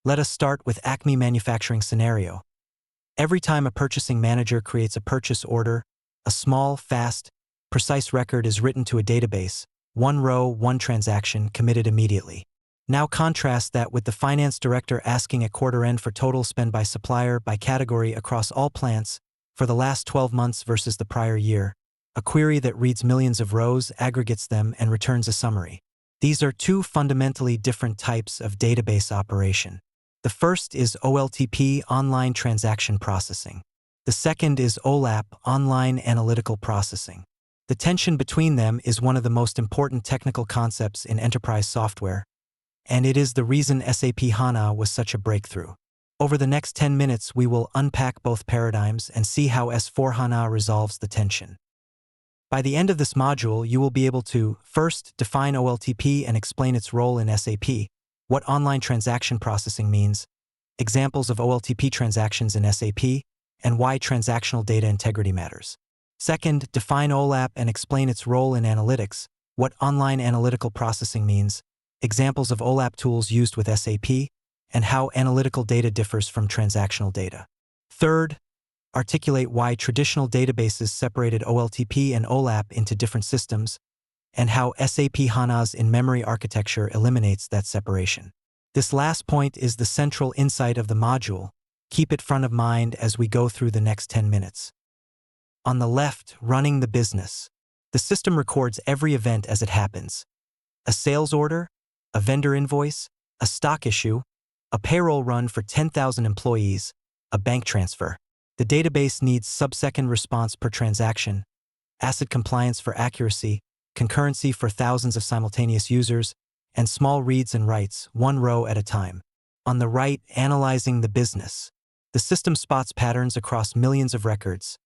Let us start with Acme manufacturing scenario. Every time a purchasing manager creates a purchase order, a small, fast, precise record is written to a database, one row, one transaction, committed immediately. Now contrast that with the finance director asking at quarter end for total spend by supplier, by category across all plants for the last 12 months versus the prior year, a query that reads millions of rows, aggregates them, and returns a summary. These are two fundamentally different types of database operation. The first is Oltp, online transaction processing. The second is Olap, online analytical processing. The tension between them is one of the most important technical concepts in enterprise software, and it is the reason SAP HANA was such a breakthrough. Over the next 10 minutes, we will unpack both paradigms and see how S/4HANA resolves the tension. By the end of this module, you will be able to, first, define Oltp and explain its role in SAP, what online transaction processing means, examples of Oltp transactions in SAP, and why transactional data integrity matters. Second, define Olap and explain its role in analytics, what online analytical processing means, examples of Olap tools used with SAP, and how analytical data differs from transactional data. Third, articulate why traditional databases separated Oltp and Olap into different systems, and how SAP HANA's in-memory architecture eliminates that separation. This last point is the central insight of the module. Keep it front of mind as we go through the next 10 minutes. On the left, running the business. The system records every event as it happens. A sales order, a vendor invoice, a stock issue, a payroll run for 10,000 employees, a bank transfer. The database needs sub-second response per transaction, ACID compliance for accuracy, concurrency for thousands of simultaneous users, and small reads and writes, one row at a time. On the right, analyzing the business. The system spots patterns across millions of records.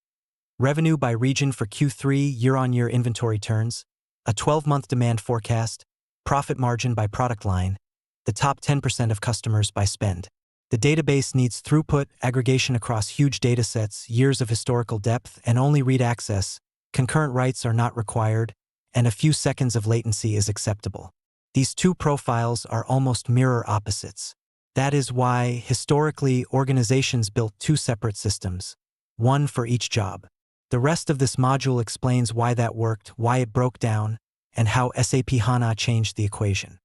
Revenue by region for Q3, year-on-year inventory turns, a 12-month demand forecast, profit margin by product line, the top 10% of customers by spend. The database needs throughput, aggregation across huge datasets, years of historical depth, and only read access. Concurrent writes are not required, and a few seconds of latency is acceptable. These two profiles are almost mirror opposites. That is why, historically, organizations built two separate systems, one for each job. The rest of this module explains why that worked, why it broke down, and how SAP HANA changed the equation.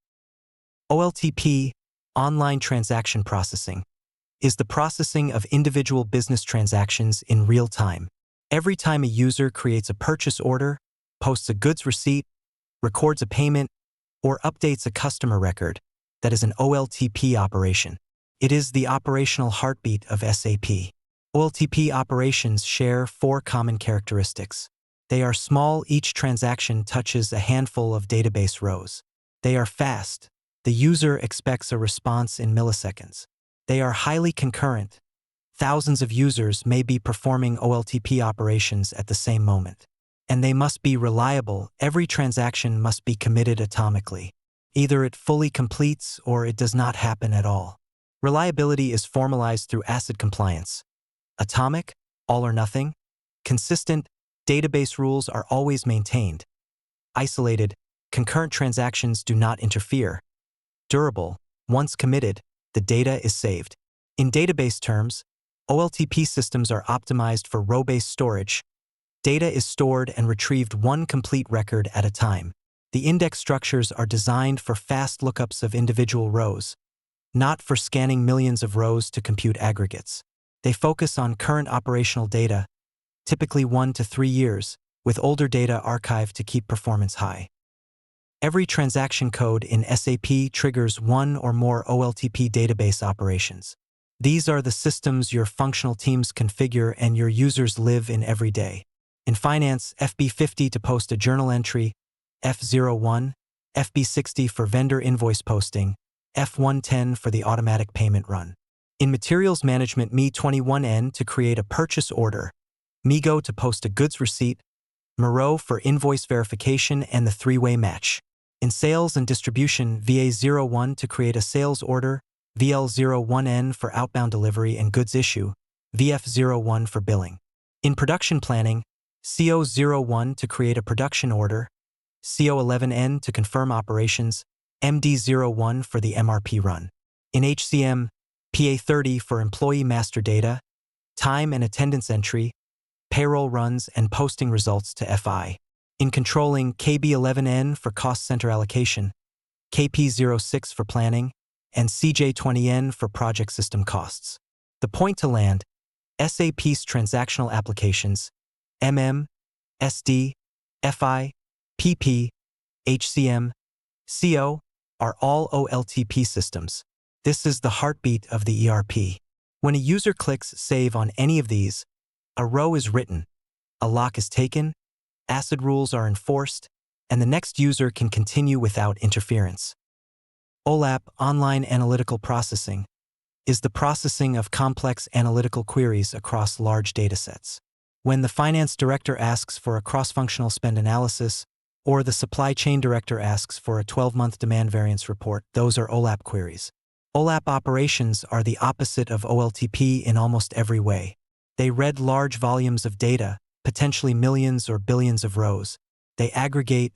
Oltp, online transaction processing, is the processing of individual business transactions in real time. Every time a user creates a purchase order, posts a goods receipt, records a payment, or updates a customer record, that is an Oltp operation. It is the operational heartbeat of SAP. Oltp operations share four common characteristics. They are small, each transaction touches a handful of database rows. They are fast. The user expects a response in milliseconds. They are highly concurrent. Thousands of users may be performing Oltp operations at the same moment. And they must be reliable. Every transaction must be committed atomically. Either it fully completes or it does not happen at all. Reliability is formalized through ACID compliance. Atomic, all or nothing. Consistent, database rules are always maintained. Isolated, concurrent transactions do not interfere. Durable, once committed, the data is saved. In database terms, Oltp systems are optimized for row-based storage. Data is stored and retrieved one complete record at a time. The index structures are designed for fast lookups of individual rows, not for scanning millions of rows to compute aggregates. They focus on current operational data, typically 1 to 3 years, with older data archived to keep performance high. Every transaction code in SAP triggers one or more Oltp database operations. These are the systems your functional teams configure and your users live in every day. In finance, FB50 to post a journal entry, F01, FB60 for vendor invoice posting, F110 for the automatic payment run. In materials management, Me21N to create a purchase order, Migo to post a goods receipt, Miro for invoice verification and the three-way match. In sales and distribution, VA01 to create a sales order, VL01N for outbound delivery and goods issue, VF01 for billing. In production planning, CO01 to create a production order, CO11N to confirm operations, MD01 for the MRP run. In HCM, PA30 for employee master data, time and attendance entry, payroll runs, and posting results to FI. In controlling, KB11N for cost center allocation, KP06 for planning, and CJ20N for project system costs. The point to land, SAP's transactional applications, SD, FI, PP, HCM, CO, are all OLTP systems. This is the heartbeat of the ERP. When a user clicks Save on any of these, a row is written, a lock is taken, ACID rules are enforced, and the next user can continue without interference. Olap, online analytical processing, is the processing of complex analytical queries across large datasets. When the finance director asks for a cross-functional spend analysis, or the supply chain director asks for a 12-month demand variance report, those are Olap queries. Olap operations are the opposite of OLTP in almost every way. They read large volumes of data, potentially millions or billions of rows. They aggregate,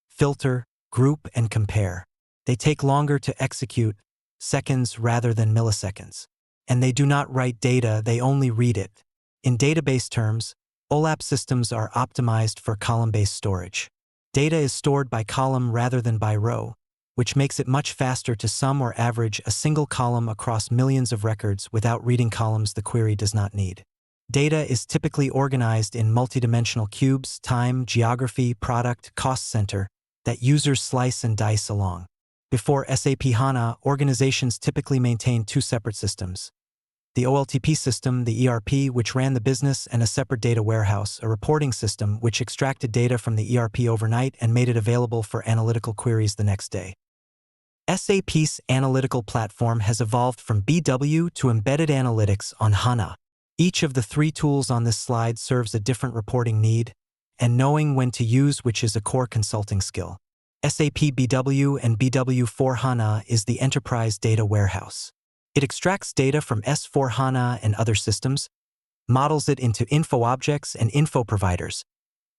filter, group, and compare. They take longer to execute, seconds rather than milliseconds. And they do not write data, they only read it. In database terms, Olap systems are optimized for column-based storage. Data is stored by column rather than by row, which makes it much faster to sum or average a single column across millions of records without reading columns the query does not need. Data is typically organized in multidimensional cubes, time, geography, product, cost center, that users slice and dice along. Before SAP HANA, organizations typically maintained two separate systems. The OLTP system, the ERP, which ran the business, and a separate data warehouse, a reporting system which extracted data from the ERP overnight and made it available for analytical queries the next day. SAP's analytical platform has evolved from BW to embedded analytics on HANA. Each of the three tools on this slide serves a different reporting need, and knowing when to use which is a core consulting skill. SAP BW and BW4HANA is the enterprise data warehouse. It extracts data from S/4HANA and other systems, models it into info objects and info providers,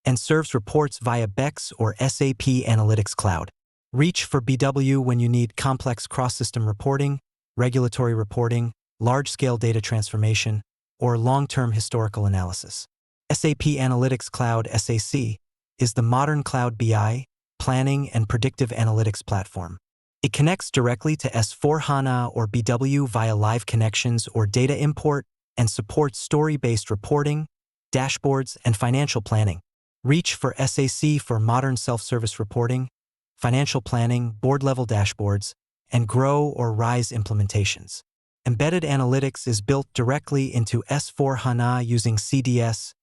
and serves reports via BEX or SAP Analytics Cloud. Reach for BW when you need complex cross-system reporting, regulatory reporting, large-scale data transformation, or long-term historical analysis. SAP Analytics Cloud (SAC) is the modern cloud BI, planning, and predictive analytics platform. It connects directly to S/4HANA or BW via live connections or data import and supports story-based reporting, dashboards, and financial planning. Reach for SAC for modern self-service reporting, financial planning, board-level dashboards, and Grow or Rise implementations. Embedded analytics is built directly into S/4HANA using CDS,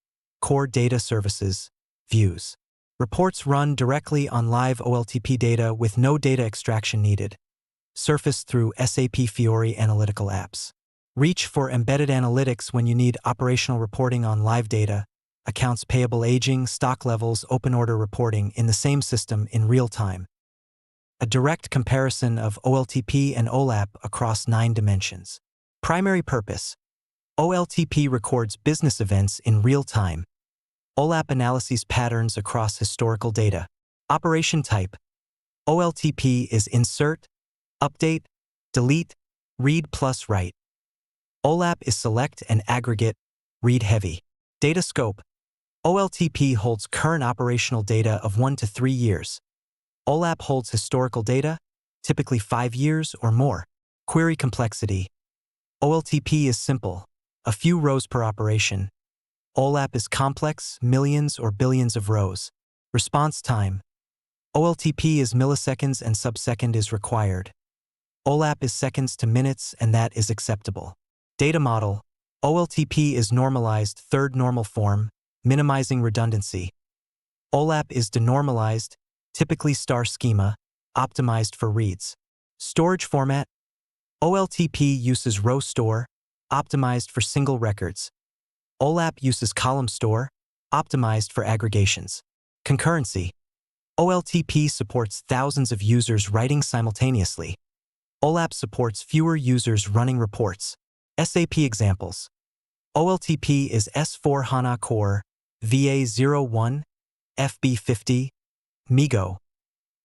Core Data Services, views. Reports run directly on live OLTP data with no data extraction needed, surfaced through SAP Fiori analytical apps. Reach for embedded analytics when you need operational reporting on live data, accounts payable aging, stock levels, open order reporting in the same system in real time. A direct comparison of OLTP and Olap across 9 dimensions. Primary purpose: OLTP records business events in real time. Olap analyses patterns across historical data. Operation type: OLTP is insert, update, delete, read plus write. Olap is select and aggregate, read heavy. Data scope: OLTP holds current operational data of 1 to 3 years. Olap holds historical data, typically 5 years or more. Query complexity: OLTP is simple, a few rows per operation. Olap is complex, millions or billions of rows. Response time: OLTP is milliseconds and sub-second is required. Olap is seconds to minutes and that is acceptable. Data model: OLTP is normalized third normal form, minimizing redundancy. Olap is denormalized, typically star schema, optimized for reads. Storage format: OLTP uses row store, optimized for single records. Olap uses column store, optimized for aggregations. Concurrency: OLTP supports thousands of users writing simultaneously. Olap supports fewer users running reports. SAP examples: OLTP is S/4HANA Core, VA01, FB50, MIGO.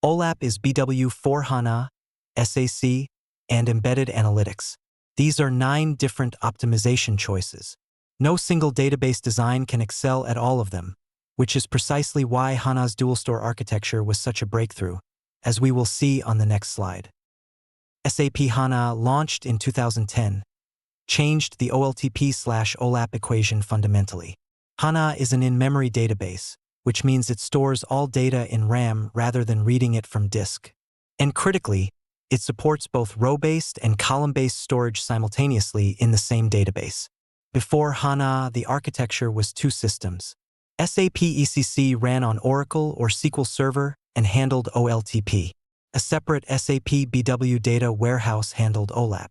Olap is BW4HANA, SAC, and Embedded Analytics. These are 9 different optimization choices. No single database design can excel at all of them, which is precisely why HANA's dual-store architecture was such a breakthrough, as we will see on the next slide. SAP HANA, launched in 2010, changed the Oltp/Olap equation fundamentally. HANA is an in-memory database, which means it stores all data in RAM rather than reading it from disk. And critically, it supports both row-based and column-based storage simultaneously in the same database. Before HANA, the architecture was 2 systems. SAP ECC ran on Oracle or SQL Server and handled Oltp. A separate SAP BW data warehouse handled Olap.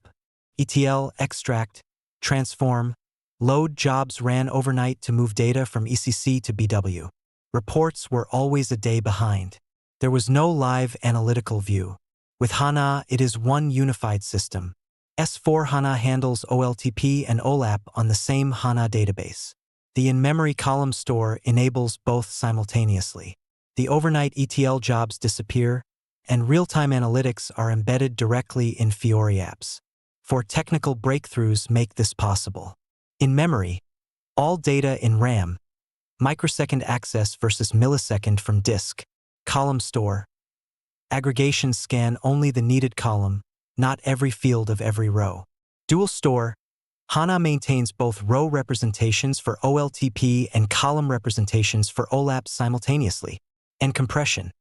ETL, extract, transform, load jobs ran overnight to move data from ECC to BW. Reports were always a day behind. There was no live analytical view. With HANA, it is one unified system. S/4HANA handles Oltp and Olap on the same HANA database. The in-memory column store enables both simultaneously. The overnight ETL jobs disappear, and real-time analytics are embedded directly in Fiori apps. For technical breakthroughs make this possible. In memory, all data in RAM, microsecond access versus millisecond from disk, column store, aggregation scan only the needed column, not every field of every row. Dual store, HANA maintains both row representations for Oltp and column representations for Olap simultaneously. And compression.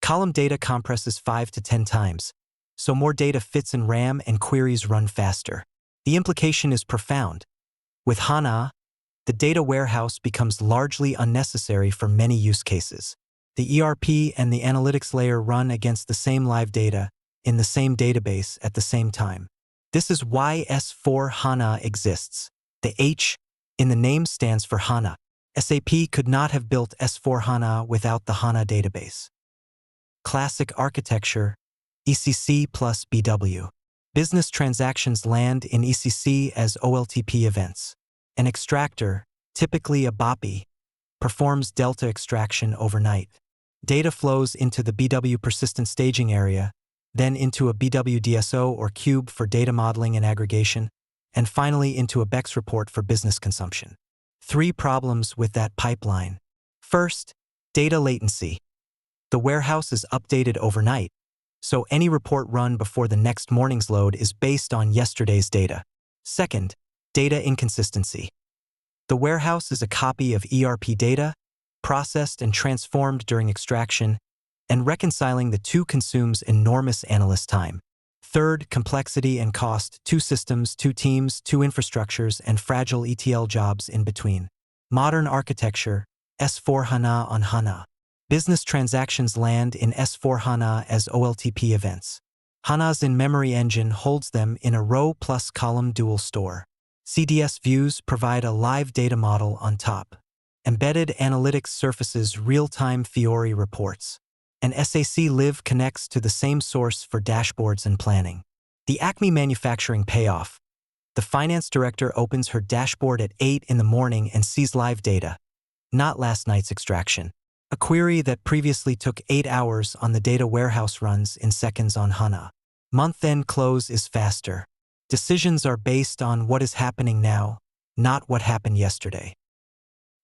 Column data compresses 5 to 10 times, so more data fits in RAM and queries run faster. The implication is profound. With HANA, the data warehouse becomes largely unnecessary for many use cases. The ERP and the analytics layer run against the same live data in the same database at the same time. This is why S/4HANA exists. The H in the name stands for HANA. SAP could not have built S/4HANA without the HANA database. Classic architecture, ECC plus BW. Business transactions land in ECC as Oltp events. An extractor, typically a BOPI, performs delta extraction overnight. Data flows into the BW persistent staging area, then into a BW DSO or cube for data modeling and aggregation, and finally into a BEX report for business consumption. 3 problems with that pipeline. First, data latency. The warehouse is updated overnight, so any report run before the next morning's load is based on yesterday's data. Second, data inconsistency. The warehouse is a copy of ERP data, processed and transformed during extraction, and reconciling the 2 consumes enormous analyst time. Third, complexity and cost. 2 systems, 2 teams, 2 infrastructures, and fragile ETL jobs in between. Modern architecture, S/4HANA on HANA. Business transactions land in S/4HANA as Oltp events. HANA's in-memory engine holds them in a row plus column dual store. CDS views provide a live data model on top. Embedded analytics surfaces real-time Fiori reports. And SAC Live connects to the same source for dashboards and planning. The Acme manufacturing payoff. The finance director opens her dashboard at 8 in the morning and sees live data, not last night's extraction. A query that previously took 8 hours on the data warehouse runs in seconds on HANA. Month-end close is faster. Decisions are based on what is happening now, not what happened yesterday.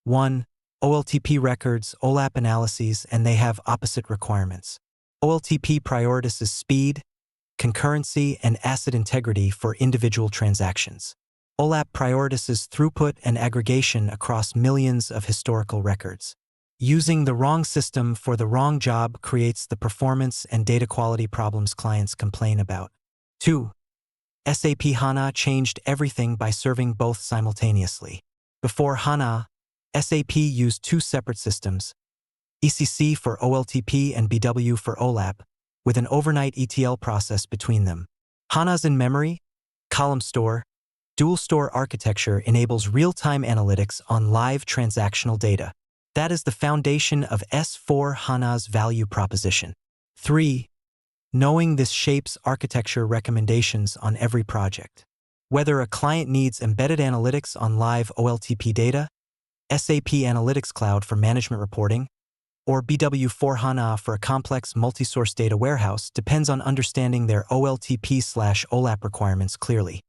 1. Oltp records, Olap analyses, and they have opposite requirements. Oltp prioritizes speed, concurrency, and asset integrity for individual transactions. Olap prioritizes throughput and aggregation across millions of historical records. Using the wrong system for the wrong job creates the performance and data quality problems clients complain about. 2. SAP HANA changed everything by serving both simultaneously. Before HANA, SAP used 2 separate systems, ECC for Oltp and BW for Olap, with an overnight ETL process between them. HANA's in-memory, column store, dual store architecture enables real-time analytics on live transactional data. That is the foundation of S/4HANA's value proposition. 3. Knowing this shapes architecture recommendations on every project. Whether a client needs embedded analytics on live Oltp data, SAP Analytics Cloud for management reporting, or BW4HANA for a complex multi-source data warehouse depends on understanding their Oltp/Olap requirements clearly.